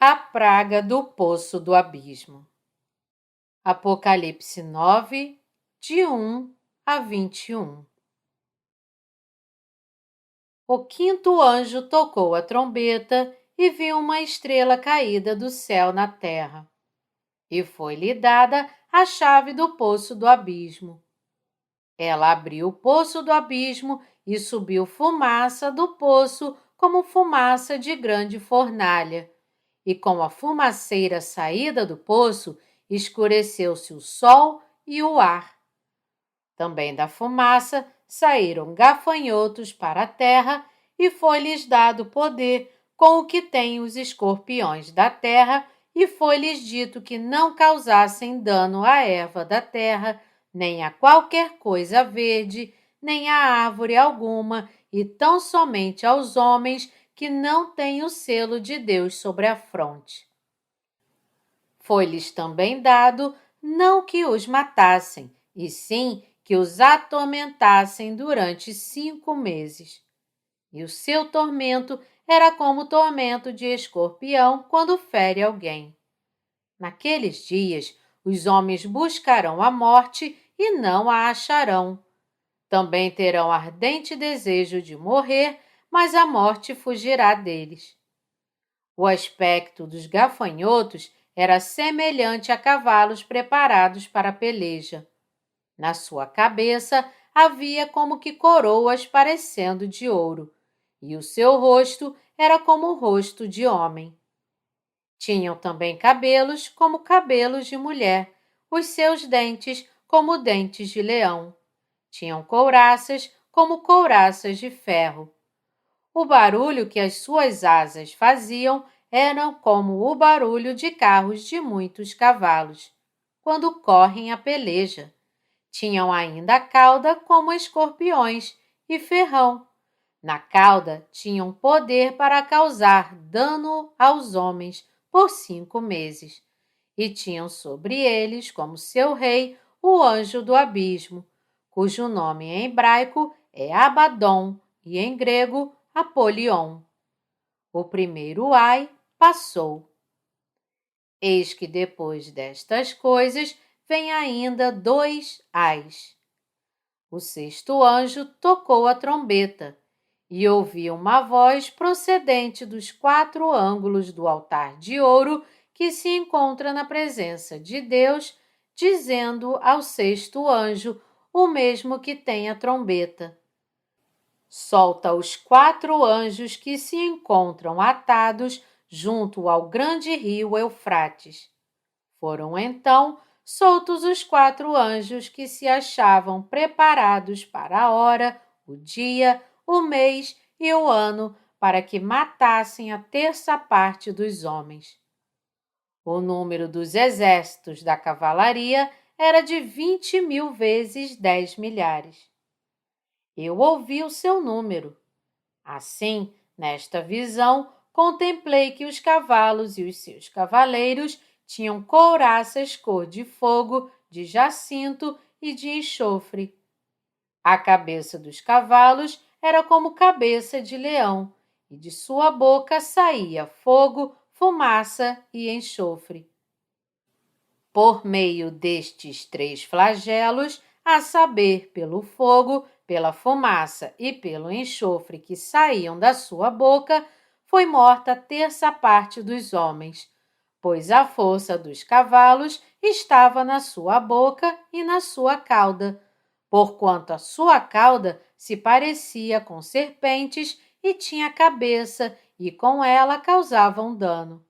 A praga do poço do abismo. Apocalipse 9, de 1 a 21. O quinto anjo tocou a trombeta e viu uma estrela caída do céu na terra. E foi-lhe dada a chave do poço do abismo. Ela abriu o poço do abismo e subiu fumaça do poço como fumaça de grande fornalha. E com a fumaceira saída do poço, escureceu-se o sol e o ar. Também da fumaça saíram gafanhotos para a terra, e foi-lhes dado poder com o que têm os escorpiões da terra, e foi-lhes dito que não causassem dano à erva da terra, nem a qualquer coisa verde, nem a árvore alguma, e tão somente aos homens que não têm o selo de Deus sobre a fronte. Foi-lhes também dado não que os matassem, e sim que os atormentassem durante 5 meses. E o seu tormento era como o tormento de escorpião quando fere alguém. Naqueles dias, os homens buscarão a morte e não a acharão. Também terão ardente desejo de morrer, mas a morte fugirá deles. O aspecto dos gafanhotos era semelhante a cavalos preparados para a peleja. Na sua cabeça havia como que coroas parecendo de ouro, e o seu rosto era como o rosto de homem. Tinham também cabelos como cabelos de mulher, os seus dentes como dentes de leão. Tinham couraças como couraças de ferro. O barulho que as suas asas faziam era como o barulho de carros de muitos cavalos, quando correm a peleja. Tinham ainda a cauda como escorpiões e ferrão. Na cauda tinham poder para causar dano aos homens por 5 meses. E tinham sobre eles como seu rei o anjo do abismo, cujo nome em hebraico é Abaddon e em grego Apolion. O primeiro ai passou. Eis que depois destas coisas vem ainda 2 ais. O sexto anjo tocou a trombeta, e ouvi uma voz procedente dos 4 ângulos do altar de ouro que se encontra na presença de Deus, dizendo ao sexto anjo, o mesmo que tem a trombeta: solta os 4 anjos que se encontram atados junto ao grande rio Eufrates. Foram então soltos os 4 anjos que se achavam preparados para a hora, o dia, o mês e o ano, para que matassem a terça parte dos homens. O número dos exércitos da cavalaria era de 20.000 vezes 10 milhares. Eu ouvi o seu número. Assim, nesta visão, contemplei que os cavalos e os seus cavaleiros tinham couraças cor de fogo, de jacinto e de enxofre. A cabeça dos cavalos era como cabeça de leão, e de sua boca saía fogo, fumaça e enxofre. Por meio destes 3 flagelos, a saber, pelo fogo, pela fumaça e pelo enxofre que saíam da sua boca, foi morta a terça parte dos homens, pois a força dos cavalos estava na sua boca e na sua cauda, porquanto a sua cauda se parecia com serpentes e tinha cabeça, e com ela causavam dano.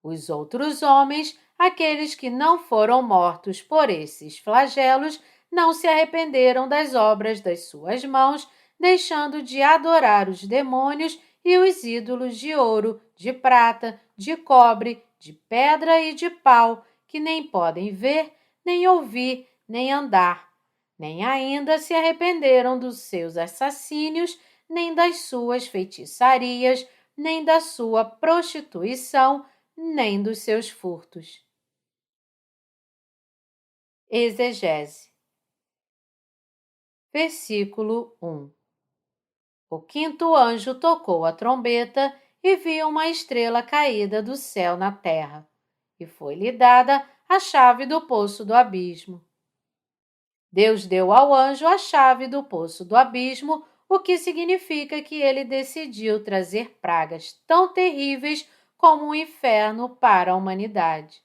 Os outros homens, aqueles que não foram mortos por esses flagelos, não se arrependeram das obras das suas mãos, deixando de adorar os demônios e os ídolos de ouro, de prata, de cobre, de pedra e de pau, que nem podem ver, nem ouvir, nem andar. Nem ainda se arrependeram dos seus assassínios, nem das suas feitiçarias, nem da sua prostituição, nem dos seus furtos. Exegese. Versículo 1. O quinto anjo tocou a trombeta, e viu uma estrela caída do céu na terra, e foi-lhe dada a chave do poço do abismo. Deus deu ao anjo a chave do poço do abismo, o que significa que ele decidiu trazer pragas tão terríveis como o inferno para a humanidade.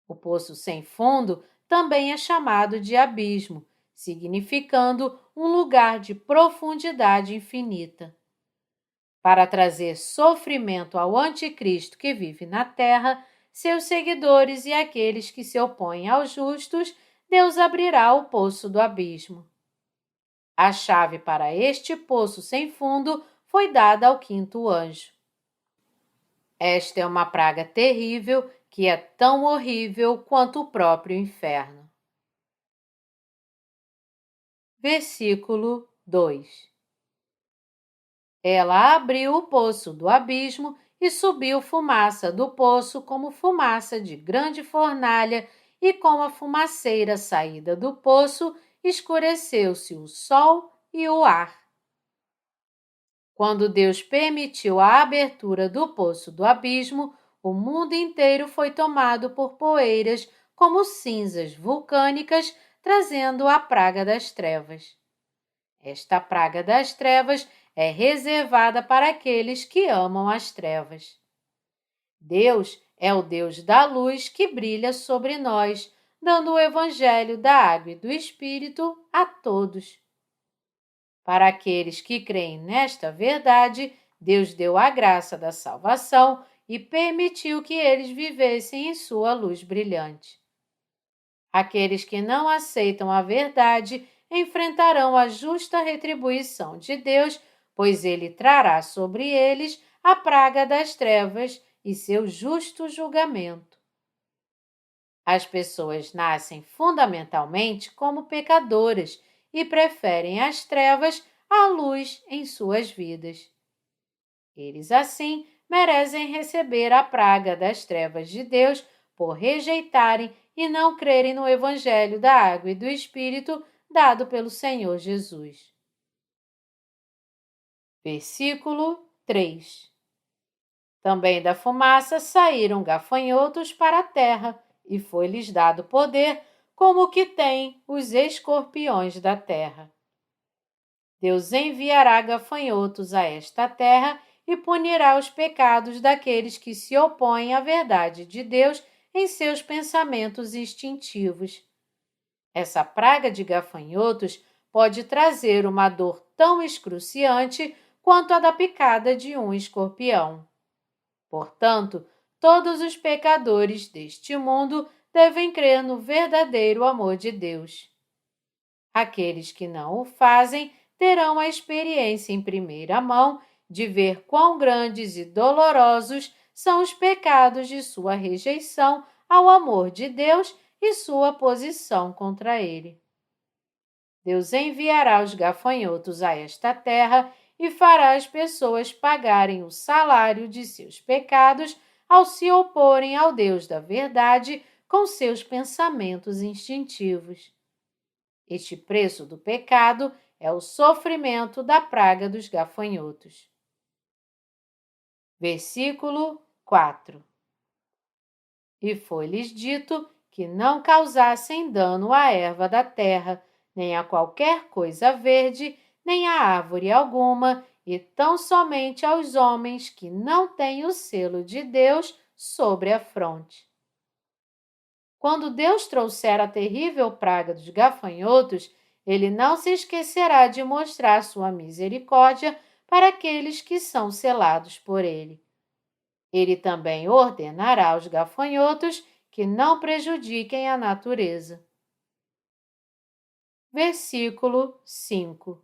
O poço sem fundo também é chamado de abismo, significando um lugar de profundidade infinita. Para trazer sofrimento ao anticristo que vive na terra, seus seguidores e aqueles que se opõem aos justos, Deus abrirá o poço do abismo. A chave para este poço sem fundo foi dada ao quinto anjo. Esta é uma praga terrível que é tão horrível quanto o próprio inferno. Versículo 2. Ela abriu o poço do abismo e subiu fumaça do poço como fumaça de grande fornalha, e com a fumaceira saída do poço, escureceu-se o sol e o ar. Quando Deus permitiu a abertura do poço do abismo, o mundo inteiro foi tomado por poeiras como cinzas vulcânicas, trazendo a praga das trevas. Esta praga das trevas é reservada para aqueles que amam as trevas. Deus é o Deus da luz que brilha sobre nós, dando o evangelho da água e do Espírito a todos. Para aqueles que creem nesta verdade, Deus deu a graça da salvação e permitiu que eles vivessem em sua luz brilhante. Aqueles que não aceitam a verdade enfrentarão a justa retribuição de Deus, pois ele trará sobre eles a praga das trevas e seu justo julgamento. As pessoas nascem fundamentalmente como pecadoras e preferem as trevas à luz em suas vidas. Eles, assim, merecem receber a praga das trevas de Deus por rejeitarem e não crerem no Evangelho da água e do Espírito dado pelo Senhor Jesus. Versículo 3. Também da fumaça saíram gafanhotos para a terra, e foi-lhes dado poder, como o que têm os escorpiões da terra. Deus enviará gafanhotos a esta terra e punirá os pecados daqueles que se opõem à verdade de Deus em seus pensamentos instintivos. Essa praga de gafanhotos pode trazer uma dor tão excruciante quanto a da picada de um escorpião. Portanto, todos os pecadores deste mundo devem crer no verdadeiro amor de Deus. Aqueles que não o fazem terão a experiência em primeira mão de ver quão grandes e dolorosos são os pecados de sua rejeição ao amor de Deus e sua posição contra ele. Deus enviará os gafanhotos a esta terra e fará as pessoas pagarem o salário de seus pecados ao se oporem ao Deus da verdade com seus pensamentos instintivos. Este preço do pecado é o sofrimento da praga dos gafanhotos. Versículo 4. E foi-lhes dito que não causassem dano à erva da terra, nem a qualquer coisa verde, nem a árvore alguma, e tão somente aos homens que não têm o selo de Deus sobre a fronte. Quando Deus trouxer a terrível praga dos gafanhotos, ele não se esquecerá de mostrar sua misericórdia para aqueles que são selados por ele. Ele também ordenará aos gafanhotos que não prejudiquem a natureza. Versículo 5.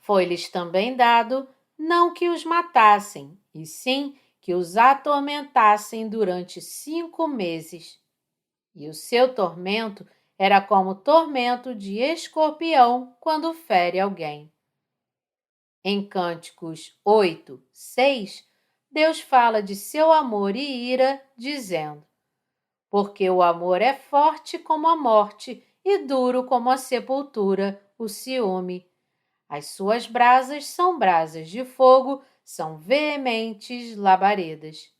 Foi-lhes também dado não que os matassem, e sim que os atormentassem durante 5 meses. E o seu tormento era como tormento de escorpião quando fere alguém. Em Cânticos 8, 6, Deus fala de seu amor e ira, dizendo: porque o amor é forte como a morte e duro como a sepultura, o ciúme. As suas brasas são brasas de fogo, são veementes labaredas.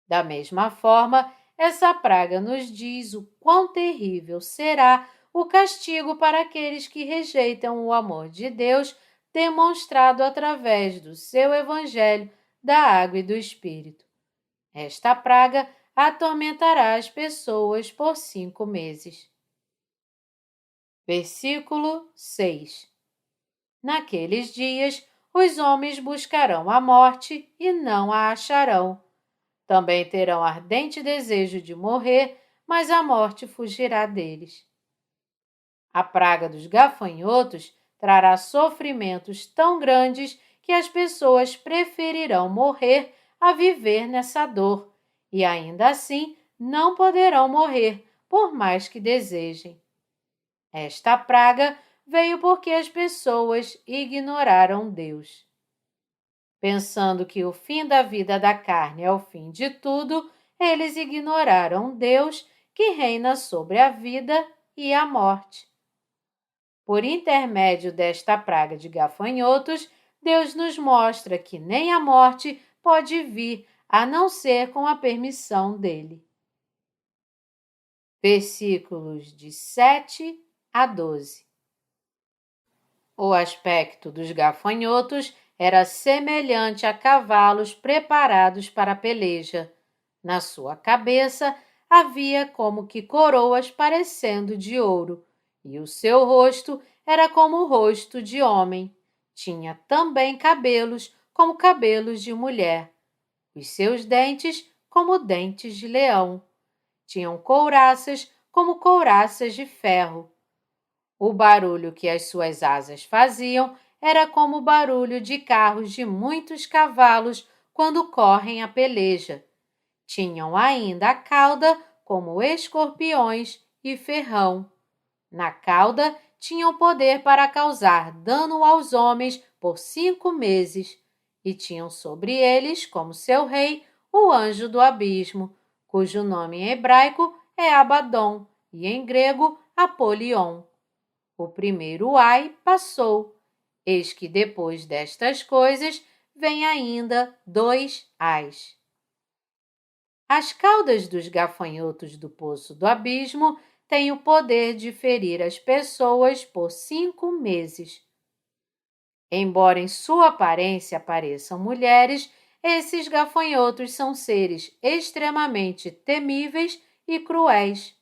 Da mesma forma, essa praga nos diz o quão terrível será o castigo para aqueles que rejeitam o amor de Deus demonstrado através do seu Evangelho da água e do Espírito. Esta praga atormentará as pessoas por 5 meses. Versículo 6. Naqueles dias, os homens buscarão a morte e não a acharão. Também terão ardente desejo de morrer, mas a morte fugirá deles. A praga dos gafanhotos trará sofrimentos tão grandes que as pessoas preferirão morrer a viver nessa dor, e ainda assim não poderão morrer, por mais que desejem. Esta praga veio porque as pessoas ignoraram Deus. Pensando que o fim da vida da carne é o fim de tudo, eles ignoraram Deus, que reina sobre a vida e a morte. Por intermédio desta praga de gafanhotos, Deus nos mostra que nem a morte pode vir a não ser com a permissão dele. Versículos de 7 a 12. O aspecto dos gafanhotos era semelhante a cavalos preparados para a peleja. Na sua cabeça havia como que coroas parecendo de ouro, e o seu rosto era como o rosto de homem. Tinha também cabelos como cabelos de mulher, os seus dentes como dentes de leão. Tinham couraças como couraças de ferro. O barulho que as suas asas faziam era como o barulho de carros de muitos cavalos quando correm a peleja. Tinham ainda a cauda como escorpiões e ferrão. Na cauda tinham poder para causar dano aos homens por 5 meses, e tinham sobre eles, como seu rei, o anjo do abismo, cujo nome em hebraico é Abaddon e em grego Apolion. O primeiro ai passou, eis que depois destas coisas vem ainda 2 ais. As caudas dos gafanhotos do poço do abismo têm o poder de ferir as pessoas por 5 meses. Embora em sua aparência pareçam mulheres, esses gafanhotos são seres extremamente temíveis e cruéis.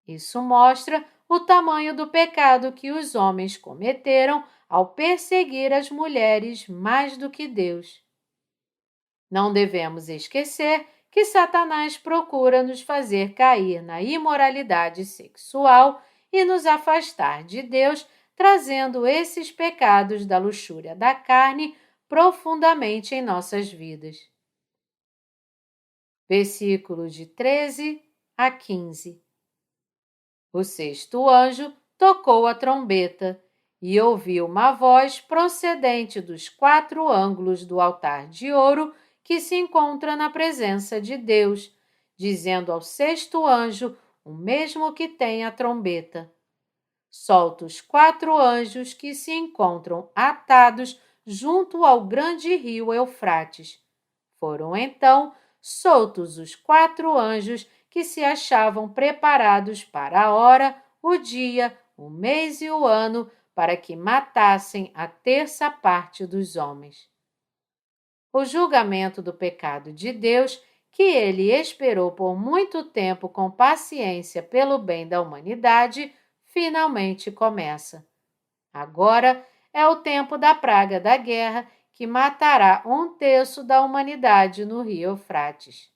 Isso mostra o tamanho do pecado que os homens cometeram ao perseguir as mulheres mais do que Deus. Não devemos esquecer que Satanás procura nos fazer cair na imoralidade sexual e nos afastar de Deus, trazendo esses pecados da luxúria da carne profundamente em nossas vidas. Versículos de 13 a 15. O sexto anjo tocou a trombeta e ouviu uma voz procedente dos 4 ângulos do altar de ouro que se encontra na presença de Deus, dizendo ao sexto anjo, o mesmo que tem a trombeta: solta os 4 anjos que se encontram atados junto ao grande rio Eufrates. Foram então soltos os 4 anjos que se achavam preparados para a hora, o dia, o mês e o ano, para que matassem a terça parte dos homens. O julgamento do pecado de Deus, que ele esperou por muito tempo com paciência pelo bem da humanidade, finalmente começa. Agora é o tempo da praga da guerra, que matará 1/3 da humanidade no rio Eufrates.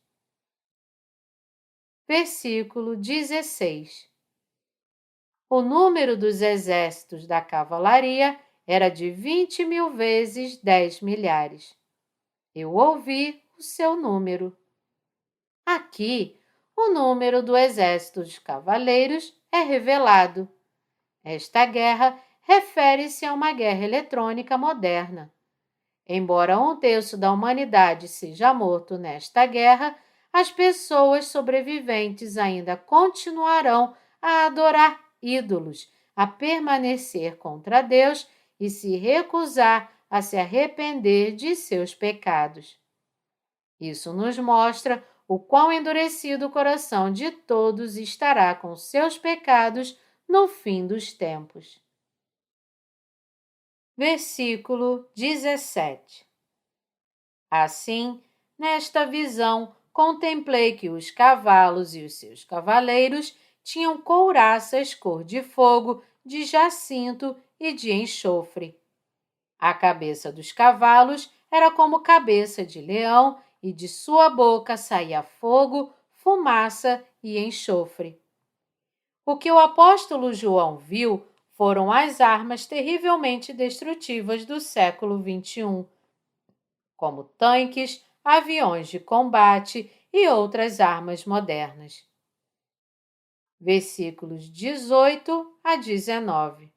Versículo 16. O número dos exércitos da cavalaria era de 20.000 vezes 10 milhares. Eu ouvi o seu número. Aqui, o número do exército dos cavaleiros é revelado. Esta guerra refere-se a uma guerra eletrônica moderna. Embora 1/3 da humanidade seja morto nesta guerra, as pessoas sobreviventes ainda continuarão a adorar ídolos, a permanecer contra Deus e se recusar a se arrepender de seus pecados. Isso nos mostra o quão endurecido o coração de todos estará com seus pecados no fim dos tempos. Versículo 17. Assim, nesta visão, contemplei que os cavalos e os seus cavaleiros tinham couraças cor de fogo, de jacinto e de enxofre. A cabeça dos cavalos era como cabeça de leão e de sua boca saía fogo, fumaça e enxofre. O que o apóstolo João viu foram as armas terrivelmente destrutivas do século XXI, como tanques, aviões de combate e outras armas modernas. Versículos 18 a 19.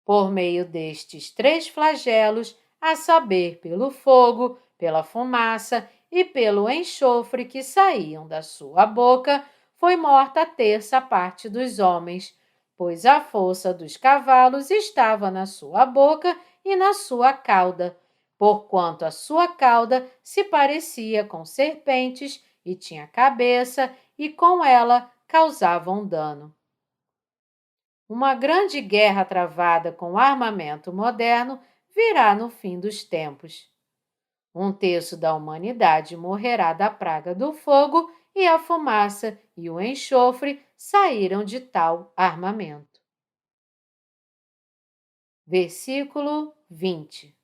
Por meio destes 3 flagelos, a saber, pelo fogo, pela fumaça e pelo enxofre que saíam da sua boca, foi morta a terça parte dos homens, pois a força dos cavalos estava na sua boca e na sua cauda, porquanto a sua cauda se parecia com serpentes e tinha cabeça, e com ela causavam dano. Uma grande guerra travada com armamento moderno virá no fim dos tempos. 1/3 da humanidade morrerá da praga do fogo e a fumaça e o enxofre saíram de tal armamento. Versículo 20.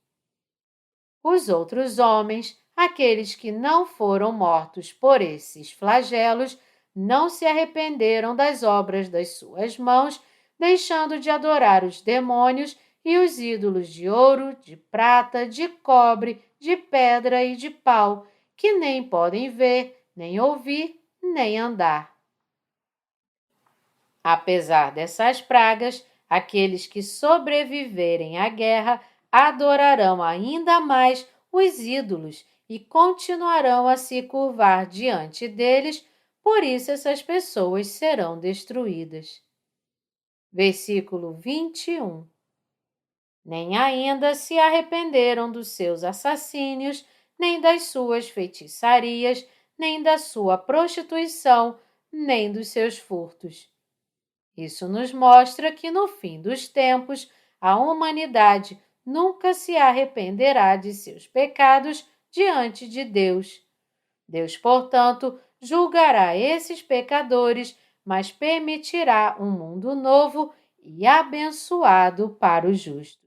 Os outros homens, aqueles que não foram mortos por esses flagelos, não se arrependeram das obras das suas mãos, deixando de adorar os demônios e os ídolos de ouro, de prata, de cobre, de pedra e de pau, que nem podem ver, nem ouvir, nem andar. Apesar dessas pragas, aqueles que sobreviverem à guerra adorarão ainda mais os ídolos e continuarão a se curvar diante deles, por isso essas pessoas serão destruídas. Versículo 21. Nem ainda se arrependeram dos seus assassínios, nem das suas feitiçarias, nem da sua prostituição, nem dos seus furtos. Isso nos mostra que no fim dos tempos, a humanidade nunca se arrependerá de seus pecados diante de Deus. Deus, portanto, julgará esses pecadores, mas permitirá um mundo novo e abençoado para os justos.